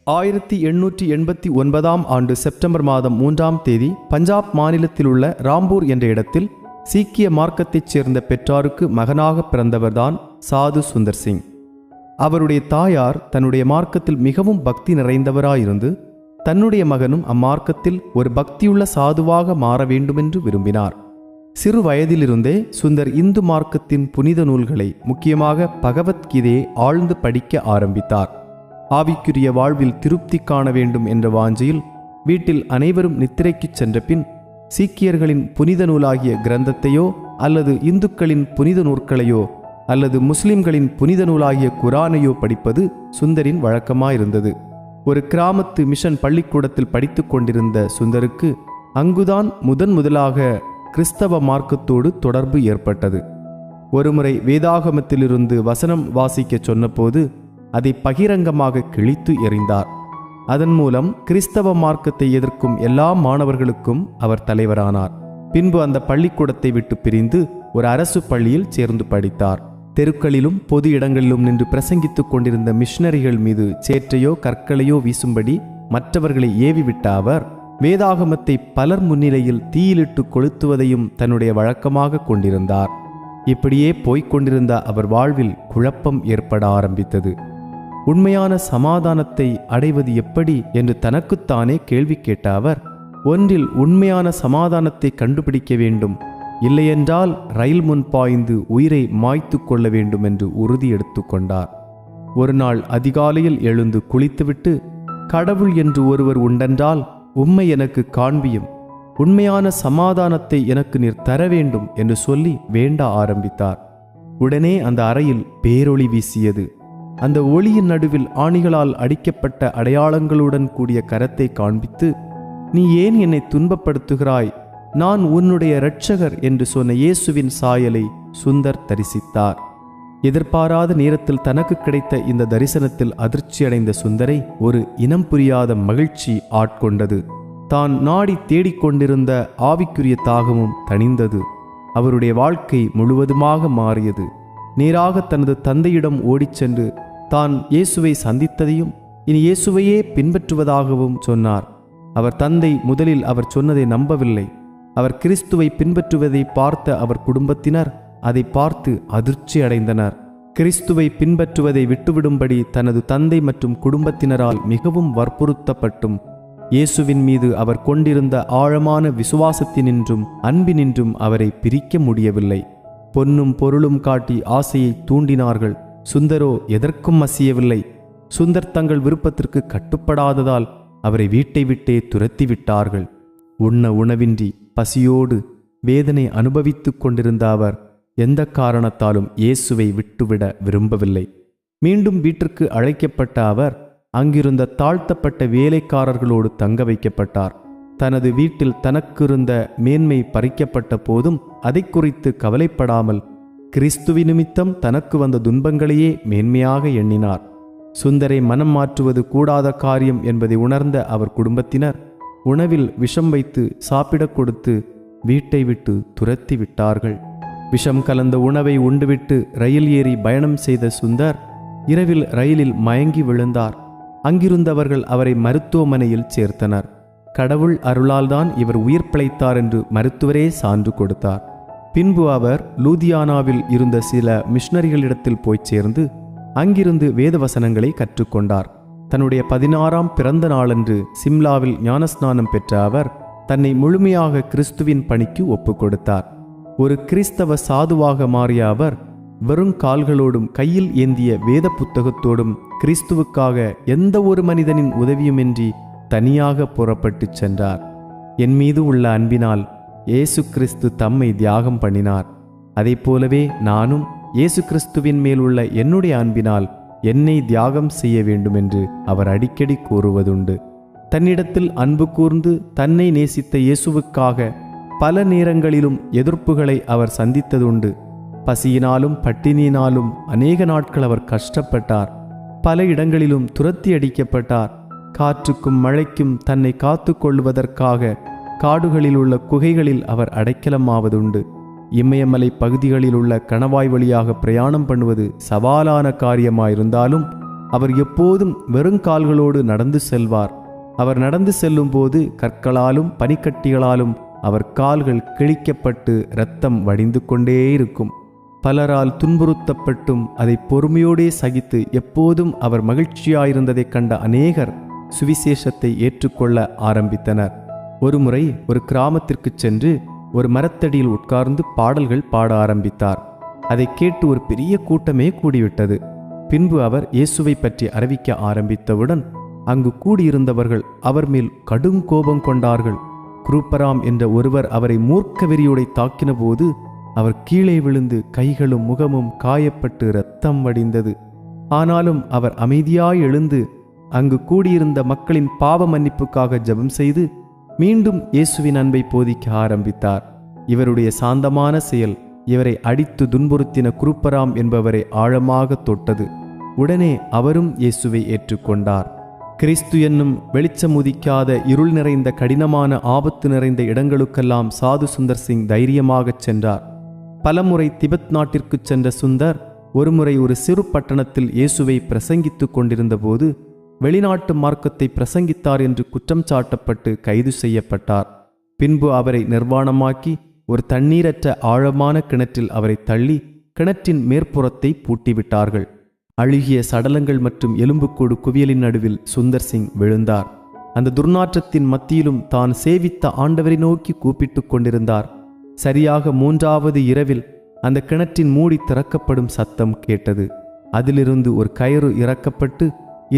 1889 ஆண்டு செப்டம்பர் மாதம் 3ஆம் தேதி பஞ்சாப் மாநிலத்தில் உள்ள ராம்பூர் என்ற இடத்தில் சீக்கிய மார்க்கத்தைச் சேர்ந்த பெற்றாருக்கு மகனாக பிறந்தவர்தான் சாது சுந்தர் சிங். அவருடைய தாயார் தன்னுடைய மார்க்கத்தில் மிகவும் பக்தி நிறைந்தவராயிருந்து தன்னுடைய மகனும் அம்மார்க்கத்தில் ஒரு பக்தியுள்ள சாதுவாக மாற வேண்டுமென்று விரும்பினார். சிறு வயதிலிருந்தே சுந்தர் இந்து மார்க்கத்தின் புனித நூல்களை, முக்கியமாக பகவத்கீதையை ஆழ்ந்து படிக்க ஆரம்பித்தார். ஆவிக்குரிய வாழ்வில் திருப்தி காண வேண்டும் என்ற வாஞ்சையில் வீட்டில் அனைவரும் நித்திரைக்குச் சென்ற பின் சீக்கியர்களின் புனித நூலாகிய கிரந்தத்தையோ அல்லது இந்துக்களின் புனித நூற்களையோ அல்லது முஸ்லிம்களின் புனித நூலாகிய குரானையோ படிப்பது சுந்தரின் வழக்கமாயிருந்தது. ஒரு கிராமத்து மிஷன் பள்ளிக்கூடத்தில் படித்து கொண்டிருந்த சுந்தருக்கு அங்குதான் முதலாக கிறிஸ்தவ மார்க்கத்தோடு தொடர்பு ஏற்பட்டது. ஒருமுறை வேதாகமத்திலிருந்து வசனம் வாசிக்கச் சொன்னபோது அதை பகிரங்கமாக கிழித்து எறிந்தார். அதன் மூலம் கிறிஸ்தவ மார்க்கத்தை எதிர்க்கும் எல்லா மாணவர்களுக்கும் அவர் தலைவரானார். பின்பு அந்த பள்ளிக்கூடத்தை விட்டு பிரிந்து ஒரு அரசு பள்ளியில் சேர்ந்து படித்தார். தெருக்களிலும் பொது இடங்களிலும் நின்று பிரசங்கித்துக் கொண்டிருந்த மிஷனரிகள் மீது சேற்றையோ கற்களையோ வீசும்படி மற்றவர்களை ஏவிவிட்ட அவர் வேதாகமத்தை பலர் முன்னிலையில் தீயிலிட்டு கொளுத்துவதையும் தன்னுடைய வழக்கமாக கொண்டிருந்தார். இப்படியே போய்கொண்டிருந்த அவர் வாழ்வில் குழப்பம் ஏற்பட ஆரம்பித்தது. உண்மையான சமாதானத்தை அடைவது எப்படி என்று தனக்குத்தானே கேள்வி கேட்ட அவர், ஒன்றில் உண்மையான சமாதானத்தை கண்டுபிடிக்க வேண்டும், இல்லையென்றால் ரயில் முன் பாய்ந்து உயிரை மாய்த்து கொள்ள வேண்டும் என்று உறுதி எடுத்துக்கொண்டார். ஒரு நாள் அதிகாலையில் எழுந்து குளித்துவிட்டு, கடவுள் என்று ஒருவர் உண்டென்றால் உம்மை எனக்கு காண்பியும், உண்மையான சமாதானத்தை எனக்கு நீர் தர வேண்டும் என்று சொல்லி வேண்ட ஆரம்பித்தார். உடனே அந்த அறையில் பேரொளி வீசியது. அந்த ஒளியின் நடுவில் ஆணிகளால் அடிக்கப்பட்ட அடையாளங்களுடன் கூடிய கரத்தை காண்பித்து, நீ ஏன் என்னை துன்பப்படுத்துகிறாய், நான் உன்னுடைய இரட்சகர் என்று சொன்ன இயேசுவின் சாயலை சுந்தர் தரிசித்தார். எதிர்பாராத நேரத்தில் தனக்கு கிடைத்த இந்த தரிசனத்தில் அதிர்ச்சியடைந்த சுந்தரை ஒரு இனம் புரியாத மகிழ்ச்சி ஆட்கொண்டது. தான் நாடி தேடிக்கொண்டிருந்த ஆவிக்குரிய தாகமும் தணிந்தது. அவருடைய வாழ்க்கை முழுவதுமாக மாறியது. நேராக தனது தந்தையிடம் ஓடிச் சென்று தான் இயேசுவை சந்தித்ததையும் இனி இயேசுவையே பின்பற்றுவதாகவும் சொன்னார். அவர் தந்தை முதலில் அவர் சொன்னதை நம்பவில்லை. அவர் கிறிஸ்துவை பின்பற்றுவதை பார்த்த அவர் குடும்பத்தினர் அதை பார்த்து அதிர்ச்சி அடைந்தனர். கிறிஸ்துவை பின்பற்றுவதை விட்டுவிடும்படி தனது தந்தை மற்றும் குடும்பத்தினரால் மிகவும் வற்புறுத்தப்பட்டும் இயேசுவின் மீது அவர் கொண்டிருந்த ஆழமான விசுவாசத்தினின்றும் அன்பினின்றும் அவரை பிரிக்க முடியவில்லை. பொன்னும் பொருளும் காட்டி ஆசையை தூண்டினார்கள். சுந்தரோ எதற்கும் அசியவில்லை. சுந்தர் தங்கள் விருப்பத்திற்கு கட்டுப்படாததால் அவரை வீட்டை விட்டே துரத்தி விட்டார்கள். உண்ண உணவின்றி பசியோடு வேதனை அனுபவித்துக் கொண்டிருந்த அவர் எந்த காரணத்தாலும் இயேசுவை விட்டுவிட விரும்பவில்லை. மீண்டும் வீட்டிற்கு அழைக்கப்பட்ட அவர் அங்கிருந்த தாழ்த்தப்பட்ட வேலைக்காரர்களோடு தங்க வைக்கப்பட்டார். தனது வீட்டில் தனக்கிருந்த மேன்மை பறிக்கப்பட்ட போதும் அதை குறித்து கவலைப்படாமல் கிறிஸ்துவி நிமித்தம் தனக்கு வந்த துன்பங்களையே மேன்மையாக எண்ணினார். சுந்தரை மனம் மாற்றுவது கூடாத காரியம் என்பதை உணர்ந்த அவர் குடும்பத்தினர் உணவில் விஷம் வைத்து சாப்பிடக் கொடுத்து வீட்டை விட்டு துரத்தி விட்டார்கள். விஷம் கலந்த உணவை உண்டுவிட்டு ரயில் ஏறி பயணம் செய்த சுந்தர் இரவில் ரயிலில் மயங்கி விழுந்தார். அங்கிருந்தவர்கள் அவரை மருத்துவமனையில் சேர்த்தனர். கடவுள் அருளால்தான் இவர் உயிர் பிழைத்தார் என்று மருத்துவரே சான்று கொடுத்தார். பின்பு அவர் லூதியானாவில் இருந்த சில மிஷனரிகளிடத்தில் போய் சேர்ந்து அங்கிருந்து வேதவசனங்களை கற்றுக்கொண்டார். தன்னுடைய 16ஆம் பிறந்த நாளன்று சிம்லாவில் ஞானஸ்நானம் பெற்ற அவர் தன்னை முழுமையாக கிறிஸ்துவின் பணிக்கு ஒப்பு கொடுத்தார். ஒரு கிறிஸ்தவ சாதுவாக மாறிய அவர் வெறும் கால்களோடும் கையில் ஏந்திய வேத புத்தகத்தோடும் கிறிஸ்துவுக்காக எந்த ஒரு மனிதனின் உதவியுமின்றி தனியாக புறப்பட்டு சென்றார். என் மீது உள்ள அன்பினால் இயேசு கிறிஸ்து தம்மை தியாகம் பண்ணினார். அதை போலவே நானும் இயேசு கிறிஸ்துவின் மேல் உள்ள என்னுடைய அன்பினால் என்னை தியாகம் செய்ய வேண்டும் என்று அவர் அடிக்கடி கூறுவதுண்டு. தன்னிடத்தில் அன்பு கூர்ந்து தன்னை நேசித்த இயேசுவுக்காக பல நேரங்களிலும் எதிர்ப்புகளை அவர் சந்தித்ததுண்டு. பசியினாலும் பட்டினியினாலும் அநேக நாட்கள் அவர் கஷ்டப்பட்டார். பல இடங்களிலும் துரத்தி அடிக்கப்பட்டார். காற்றுக்கும் மழைக்கும் தன்னை காத்து கொள்வதற்காக காடுகளில் உள்ள குகைகளில் அவர் அடைக்கலமாவதுண்டு. இமயமலை பகுதிகளில் உள்ள கணவாய் வழியாக பிரயாணம் பண்ணுவது சவாலான காரியமாயிருந்தாலும் அவர் எப்போதும் வெறுங்கால்களோடு நடந்து செல்வார். அவர் நடந்து செல்லும்போது கற்களாலும் பனிக்கட்டிகளாலும் அவர் கால்கள் கிழிக்கப்பட்டு இரத்தம் வடிந்து கொண்டே இருக்கும். பலரால் துன்புறுத்தப்பட்டும் அதை பொறுமையோடே சகித்து எப்போதும் அவர் மகிழ்ச்சியாயிருந்ததைக் கண்ட அநேகர் சுவிசேஷத்தை ஏற்றுக்கொள்ள ஆரம்பித்தனர். ஒருமுறை ஒரு கிராமத்திற்கு சென்று ஒரு மரத்தடியில் உட்கார்ந்து பாடல்கள் பாட ஆரம்பித்தார். அதை கேட்டு ஒரு பெரிய கூட்டமே கூடிவிட்டது. பின்பு அவர் இயேசுவை பற்றி அறிவிக்க ஆரம்பித்தவுடன் அங்கு கூடியிருந்தவர்கள் அவர் மேல் கடும் கோபம் கொண்டார்கள். குரூப்பராம் என்ற ஒருவர் அவரை மூர்க்க வெறியோடை தாக்கின போது அவர் கீழே விழுந்து கைகளும் முகமும் காயப்பட்டு இரத்தம் வடிந்தது. ஆனாலும் அவர் அமைதியாய் எழுந்து அங்கு கூடியிருந்த மக்களின் பாவ மன்னிப்புக்காக ஜெபம் செய்து மீண்டும் இயேசுவின் அன்பை போதிக்க ஆரம்பித்தார். இவருடைய சாந்தமான செயல் இவரை அடித்து துன்புறுத்தின குரூப்பராம் என்பவரை ஆழமாக தொட்டது. உடனே அவரும் இயேசுவை ஏற்றுக்கொண்டார். கிறிஸ்து என்னும் வெளிச்சம் உதிக்காத இருள் நிறைந்த கடினமான ஆபத்து நிறைந்த இடங்களுக்கெல்லாம் சாது சுந்தர் சிங் தைரியமாகச் சென்றார். பலமுறை திபெத் நாட்டிற்கு சென்ற சுந்தர் ஒருமுறை ஒரு சிறு பட்டணத்தில் இயேசுவை பிரசங்கித்துக் கொண்டிருந்த போது வெளிநாட்டு மார்க்கத்தை பிரசங்கித்தார் என்று குற்றம் சாட்டப்பட்டு கைது செய்யப்பட்டார். பின்பு அவரை நிர்வாணமாக்கி ஒரு தண்ணீரற்ற ஆழமான கிணற்றில் அவரை தள்ளி கிணற்றின் மேற்புறத்தை பூட்டிவிட்டார்கள். அழுகிய சடலங்கள் மற்றும் எலும்புக்கூடு குவியலின் நடுவில் சுந்தர் சிங் விழுந்தார். அந்த துர்நாற்றத்தின் மத்தியிலும் தான் சேவித்த ஆண்டவரை நோக்கி கூப்பிட்டு கொண்டிருந்தார். சரியாக 3வது இரவில் அந்த கிணற்றின் மூடி திறக்கப்படும் சத்தம் கேட்டது. அதிலிருந்து ஒரு கயிறு இறக்கப்பட்டு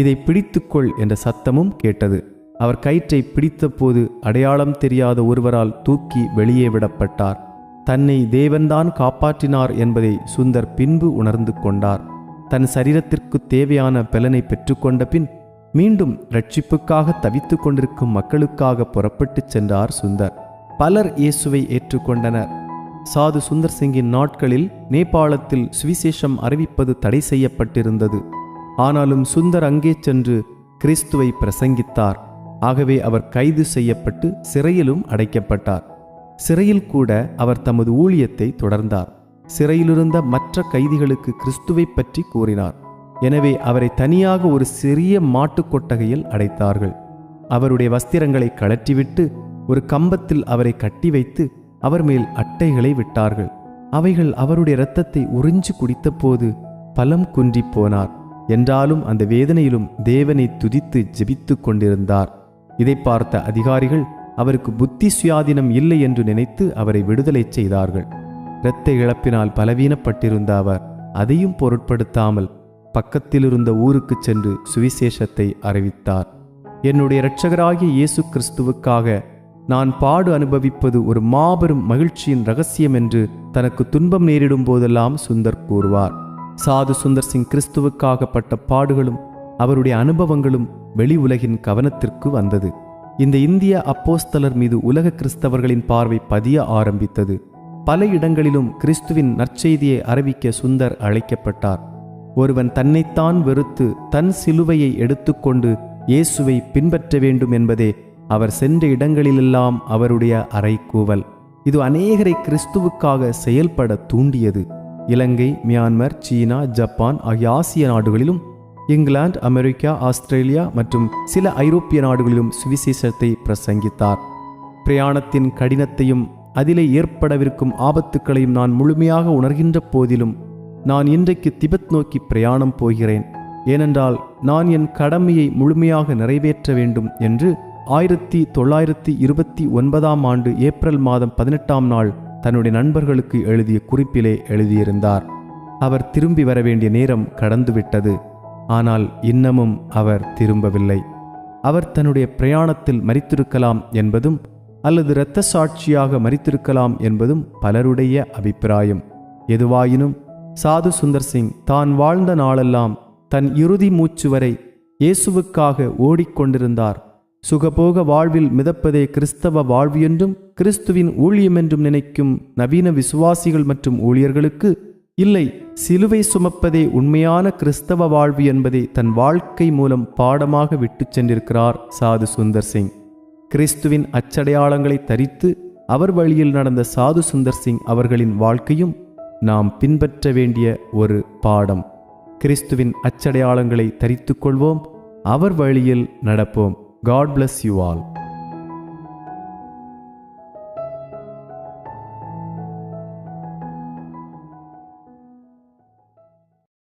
இதை பிடித்துக்கொள் என்ற சத்தமும் கேட்டது. அவர் கயிற்றை பிடித்தபோது அடையாளம் தெரியாத ஒருவரால் தூக்கி வெளியே விடப்பட்டார். தன்னை தேவன்தான் காப்பாற்றினார் என்பதை சுந்தர் பின்பு உணர்ந்து கொண்டார். தன் சரீரத்திற்கு தேவையான பலனை பெற்றுக்கொண்ட பின் மீண்டும் இரட்சிப்புக்காக தவித்து கொண்டிருக்கும் மக்களுக்காக புறப்பட்டு சென்றார் சுந்தர். பலர் இயேசுவை ஏற்றுக்கொண்டனர். சாது சுந்தர் சிங்கின் நாட்களில் நேபாளத்தில் சுவிசேஷம் அறிவிப்பது தடை செய்யப்பட்டிருந்தது. ஆனாலும் சுந்தர் அங்கே சென்று கிறிஸ்துவை பிரசங்கித்தார். ஆகவே அவர் கைது செய்யப்பட்டு சிறையிலும் அடைக்கப்பட்டார். சிறையில் கூட அவர் தமது ஊழியத்தை தொடர்ந்தார். சிறையிலிருந்த மற்ற கைதிகளுக்கு கிறிஸ்துவை பற்றி கூறினார். எனவே அவரை தனியாக ஒரு சிறிய மாட்டுக் கொட்டகையில் அடைத்தார்கள். அவருடைய வஸ்திரங்களை கழற்றிவிட்டு ஒரு கம்பத்தில் அவரை கட்டி வைத்து அவர் மேல் அட்டைகளை விட்டார்கள். அவைகள் அவருடைய இரத்தத்தை உறிஞ்சு குடித்தபோது பலம் குன்றி போனார். என்றாலும் அந்த வேதனையிலும் தேவனை துதித்து ஜெபித்து கொண்டிருந்தார். இதை பார்த்த அதிகாரிகள் அவருக்கு புத்தி சுயாதீனம் இல்லை என்று நினைத்து அவரை விடுதலை செய்தார்கள். இரத்த இழப்பினால் பலவீனப்பட்டிருந்த அவர் அதையும் பொருட்படுத்தாமல் பக்கத்திலிருந்த ஊருக்கு சென்று சுவிசேஷத்தை அறிவித்தார். என்னுடைய இரட்சகராகிய இயேசு கிறிஸ்துவுக்காக நான் பாடு அனுபவிப்பது ஒரு மாபெரும் மகிழ்ச்சியின் இரகசியம் என்று தனக்கு துன்பம் நேரிடும் போதெல்லாம் சுந்தர் கூறுவார். சாது சுந்தர் சிங் கிறிஸ்துவுக்காக பட்ட பாடுகளும் அவருடைய அனுபவங்களும் வெளி உலகின் கவனத்திற்கு வந்தது. இந்த இந்திய அப்போஸ்தலர் மீது உலக கிறிஸ்தவர்களின் பார்வை பதிய ஆரம்பித்தது. பல இடங்களிலும் கிறிஸ்துவின் நற்செய்தியை அறிவிக்க சுந்தர் அழைக்கப்பட்டார். ஒருவன் தன்னைத்தான் வெறுத்து தன் சிலுவையை எடுத்துக்கொண்டு இயேசுவை பின்பற்ற வேண்டும் என்பதே அவர் சென்ற இடங்களிலெல்லாம் அவருடைய அறைகூவல். இது அநேகரை கிறிஸ்துவுக்காக செயல்பட தூண்டியது. இலங்கை, மியான்மர், சீனா, ஜப்பான் ஆகிய ஆசிய நாடுகளிலும், இங்கிலாந்து, அமெரிக்கா, ஆஸ்திரேலியா மற்றும் சில ஐரோப்பிய நாடுகளிலும் சுவிசேஷத்தை பிரசங்கித்தார். பிரயாணத்தின் கடினத்தையும் அதிலே ஏற்படவிருக்கும் ஆபத்துக்களையும் நான் முழுமையாக உணர்கின்ற போதிலும் நான் இன்றைக்கு திபெத் நோக்கி பிரயாணம் போகிறேன். ஏனென்றால் நான் என் கடமையை முழுமையாக நிறைவேற்ற வேண்டும் என்று 1929 ஆண்டு ஏப்ரல் மாதம் 18ஆம் நாள் தன்னுடைய நண்பர்களுக்கு எழுதிய குறிப்பிலே எழுதியிருந்தார். அவர் திரும்பி வர வேண்டிய நேரம் கடந்துவிட்டது. ஆனால் இன்னமும் அவர் திரும்பவில்லை. அவர் தன்னுடைய பிரயாணத்தில் மரித்திருக்கலாம் என்பதும் அல்லது இரத்த சாட்சியாக மரித்திருக்கலாம் என்பதும் பலருடைய அபிப்பிராயம். எதுவாயினும் சாது சுந்தர் சிங் தான் வாழ்ந்த நாளெல்லாம் தன் இறுதி மூச்சு வரை இயேசுவுக்காக ஓடிக்கொண்டிருந்தார். சுகபோக வாழ்வில் மிதப்பதே கிறிஸ்தவ வாழ்வு என்றும் கிறிஸ்துவின் ஊழியம் என்றும் நினைக்கும் நவீன விசுவாசிகள் மற்றும் ஊழியர்களுக்கு இல்லை, சிலுவை சுமப்பதே உண்மையான கிறிஸ்தவ வாழ்வு என்பதை தன் வாழ்க்கை மூலம் பாடமாக விட்டு சென்றிருக்கிறார் சாது சுந்தர் சிங். கிறிஸ்துவின் அச்சடையாளங்களை தரித்து அவர் வழியில் நடந்த சாது சுந்தர் சிங் அவர்களின் வாழ்க்கையும் நாம் பின்பற்ற வேண்டிய ஒரு பாடம். கிறிஸ்துவின் அச்சடையாளங்களை தரித்துக் கொள்வோம். அவர் வழியில் நடப்போம். God bless you all.